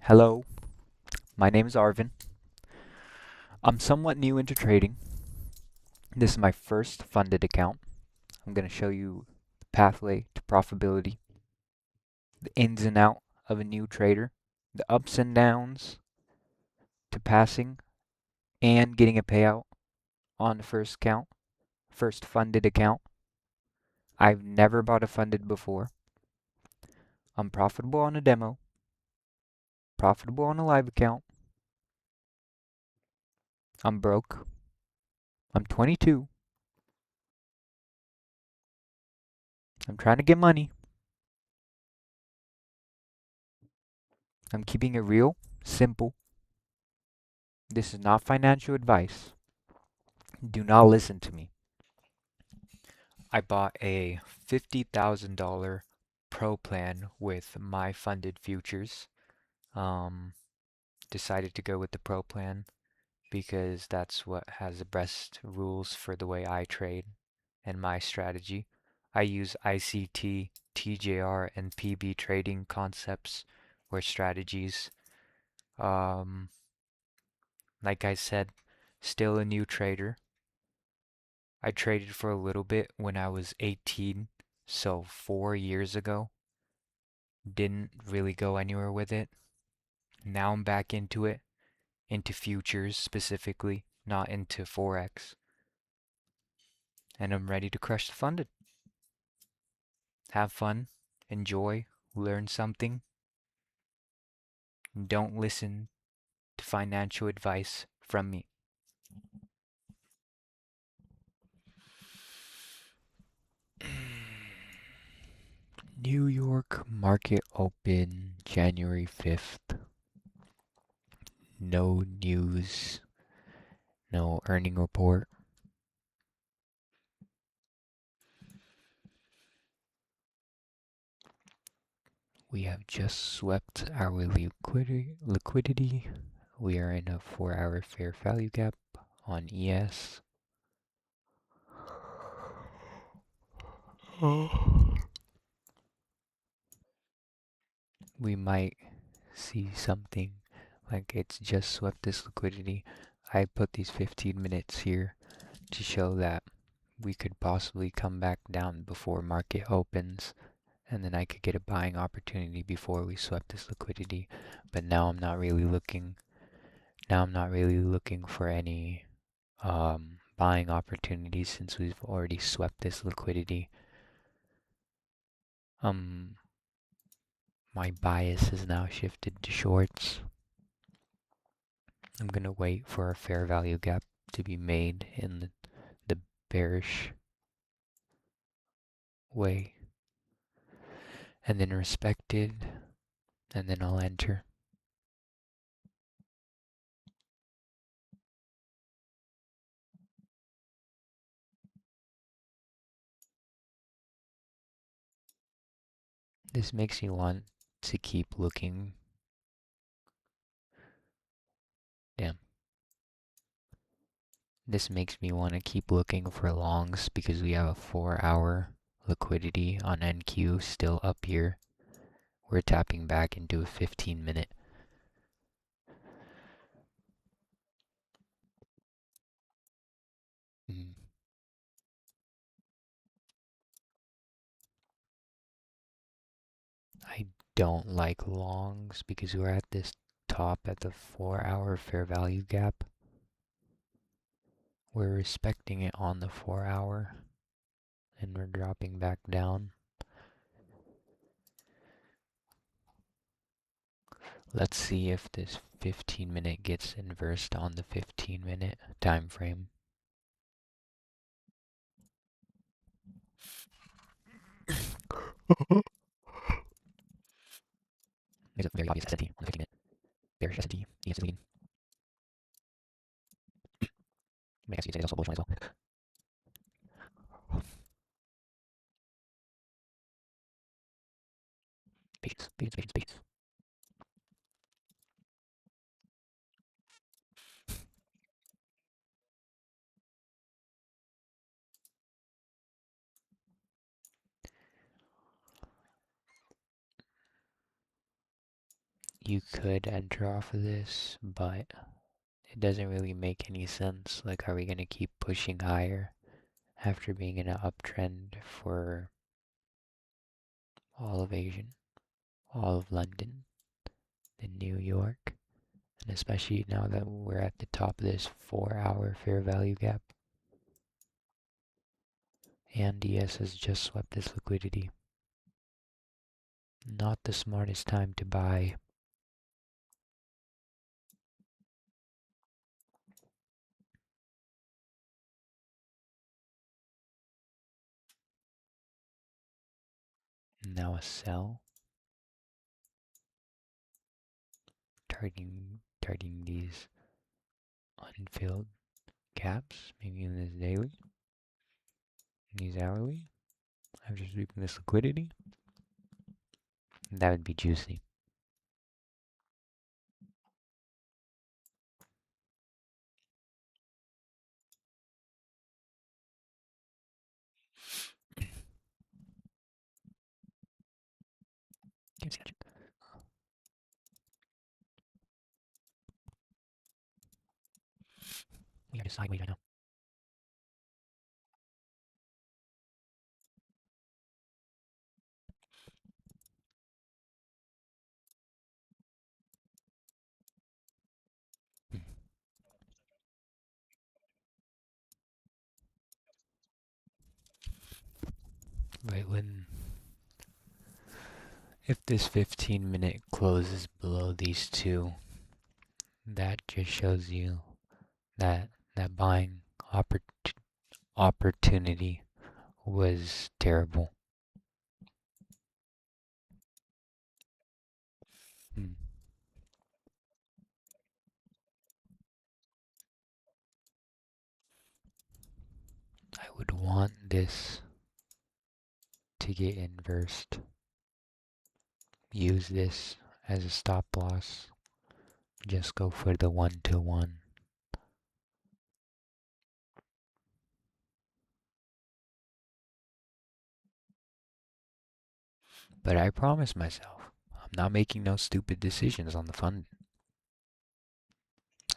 Hello, my name is Arvin. I'm somewhat new into trading. This is my first funded account. I'm going to show you the pathway to profitability, the ins and out of a new trader, the ups and downs to passing and getting a payout on the first account, first funded account. I've never bought a funded before. I'm profitable on a demo, profitable on a live account. I'm broke. I'm 22. I'm trying to get money. I'm keeping it real, simple. This is not financial advice. Do not listen to me. I bought a $50,000 pro plan with my funded futures. Um, Decided to go with the pro plan because that's what has the best rules for the way I trade and my strategy. I use ICT, TJR, and PB trading concepts or strategies. Um, like I said, still a new trader. I traded for a little bit when I was 18, so 4 years ago. Didn't really go anywhere with it. Now I'm back into it, into futures specifically, not into Forex. And I'm ready to crush the funded. Have fun, enjoy, learn something. Don't listen to financial advice from me. New York market open January 5th. No news, no earning report. We have just swept our liquidity. We are in a 4-hour fair value gap on ES. We might see something like it's just swept this liquidity. I put these 15 minutes here to show that we could possibly come back down before market opens, and then I could get a buying opportunity before we swept this liquidity. But now I'm not really looking. Now I'm not really looking for any buying opportunities since we've already swept this liquidity. Um, my bias has now shifted to shorts. I'm gonna wait for a fair value gap to be made in the bearish way, and then respected, and then I'll enter. This makes me want to keep looking. Damn. This makes me want to keep looking for longs because we have a 4-hour liquidity on NQ still up here. We're tapping back into a 15-minute. I don't like longs because we're at this top at the 4-hour fair value gap. We're respecting it on the 4-hour and we're dropping back down. Let's see if this 15-minute gets inversed on the 15-minute time frame. There's a very obvious S&T on the 15-minute. Bearish S&T, ES leading. You may actually say it's also bullish one as well. Patience, patience, patience, patience. You could enter off of this, but it doesn't really make any sense. Like, are we going to keep pushing higher after being in an uptrend for all of Asia, all of London, and New York? And especially now that we're at the top of this 4-hour fair value gap. And ES has just swept this liquidity. Not the smartest time to buy. Now a sell. Targeting these unfilled gaps, maybe in this daily, these hourly. After sweeping this liquidity, that would be juicy. Can't see that. We are just sideways right now. Right when, if this 15-minute closes below these two, that just shows you that that buying opportunity was terrible. Hmm. I would want this to get inversed. Use this as a stop loss. Just go for the 1-to-1. But I promise myself, I'm not making no stupid decisions on the fund.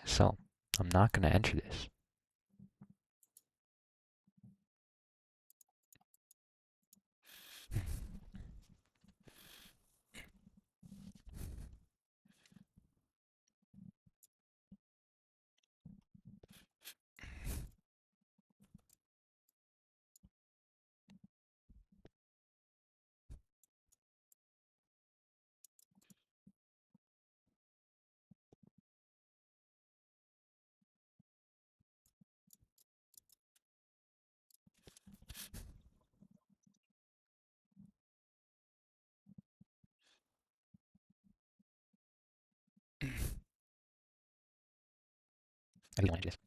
So, I'm not going to enter this. I don't enter this.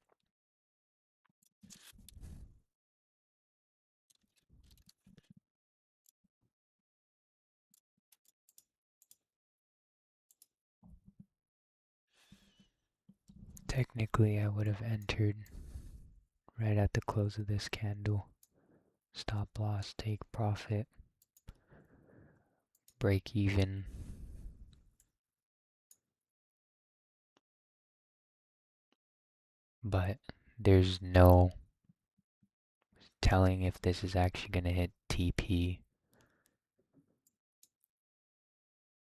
Technically, I would have entered right at the close of this candle. Stop loss, take profit, break even. But there's no telling if this is actually going to hit TP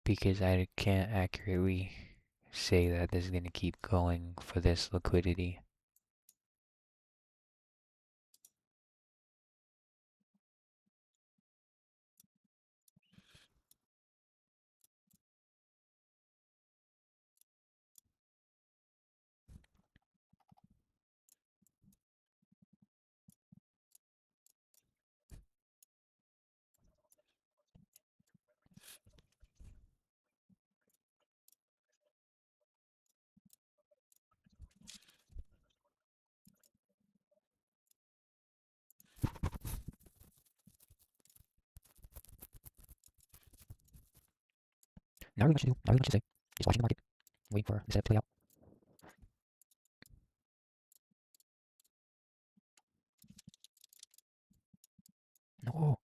because I can't accurately say that this is going to keep going for this liquidity. Not really much to do, not really much to say. Just watching the market, waiting for the setup to play out. No.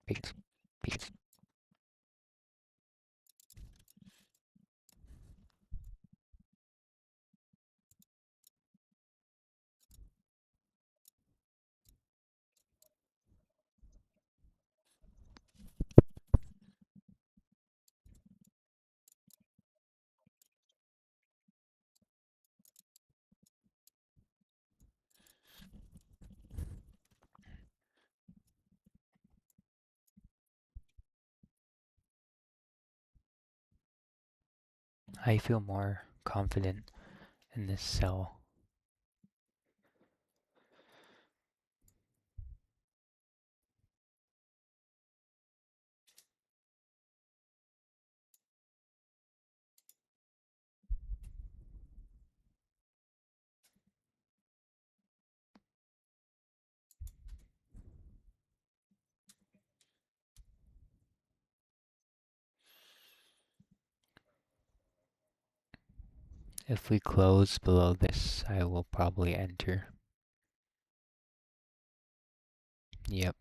Patience. Patience. I feel more confident in this sell. If we close below this, I will probably enter. Yep.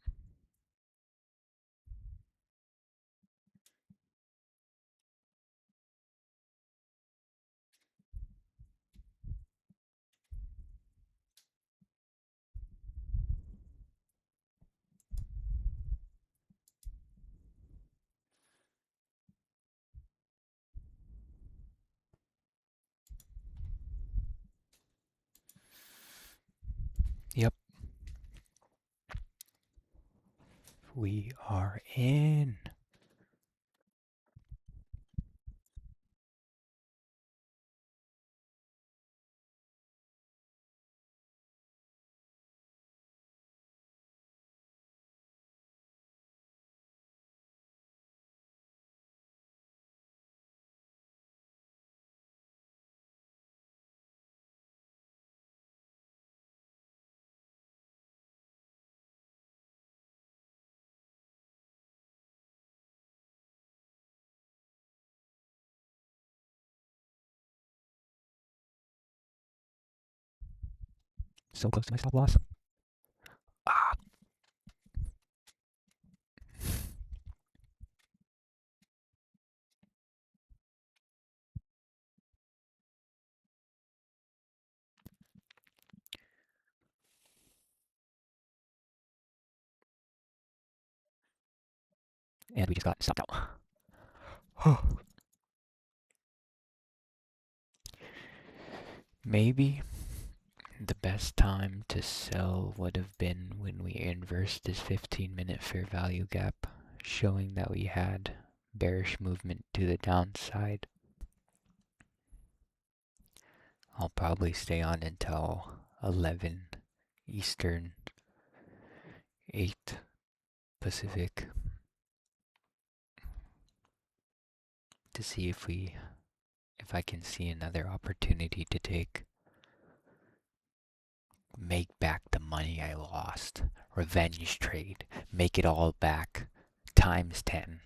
Yep. We are in. So close to my stop loss. Ah. And we just got stopped out. Maybe the best time to sell would have been when we inversed this 15-minute fair value gap, showing that we had bearish movement to the downside. I'll probably stay on until 11 Eastern, 8 Pacific to see if I can see another opportunity to make back the money I lost. Revenge trade. Make it all back times 10.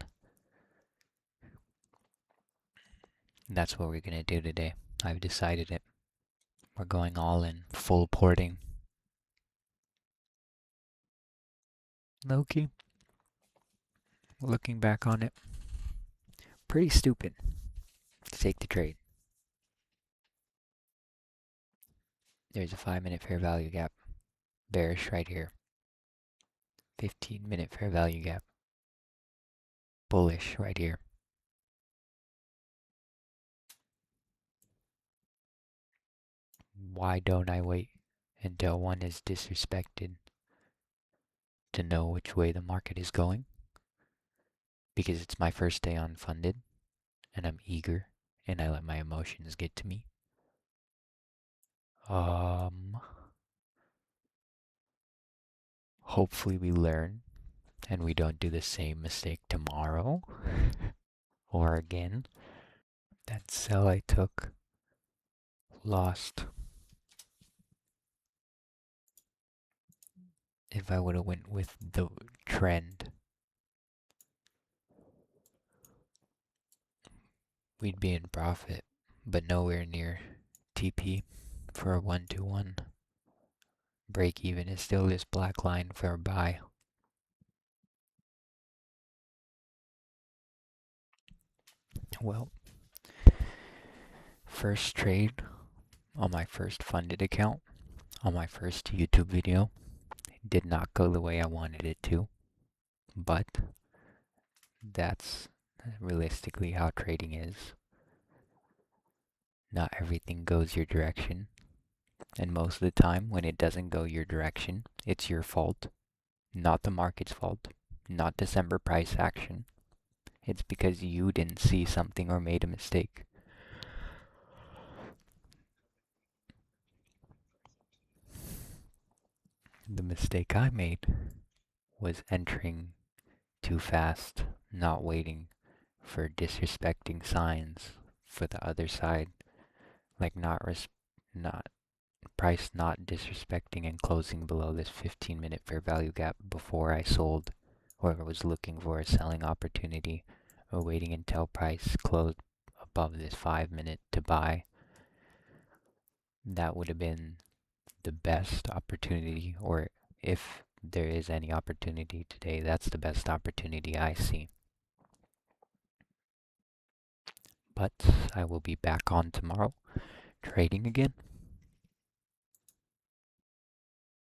And that's what we're gonna do today. I've decided it. We're going all in, full porting. Loki, looking back on it, pretty stupid to take the trade. There's a 5-minute fair value gap. Bearish right here. 15-minute fair value gap. Bullish right here. Why don't I wait until one is disrespected to know which way the market is going? Because it's my first day unfunded and I'm eager and I let my emotions get to me. Hopefully we learn and we don't do the same mistake tomorrow or again. That sell I took lost. If I would have went with the trend, we'd be in profit, but nowhere near TP for a 1-to-1. Break even is still this black line for a buy. Well, first trade on my first funded account, on my first YouTube video, did not go the way I wanted it to, but that's realistically how trading is. Not everything goes your direction, and most of the time when it doesn't go your direction, it's your fault, not the market's fault, not December price action. It's because you didn't see something or made a mistake. The mistake I made was entering too fast, not waiting for disrespecting signs for the other side, like not price not disrespecting and closing below this 15-minute fair value gap before I sold or was looking for a selling opportunity, or waiting until price closed above this 5-minute to buy. That would have been the best opportunity, or if there is any opportunity today, that's the best opportunity I see. But I will be back on tomorrow trading again.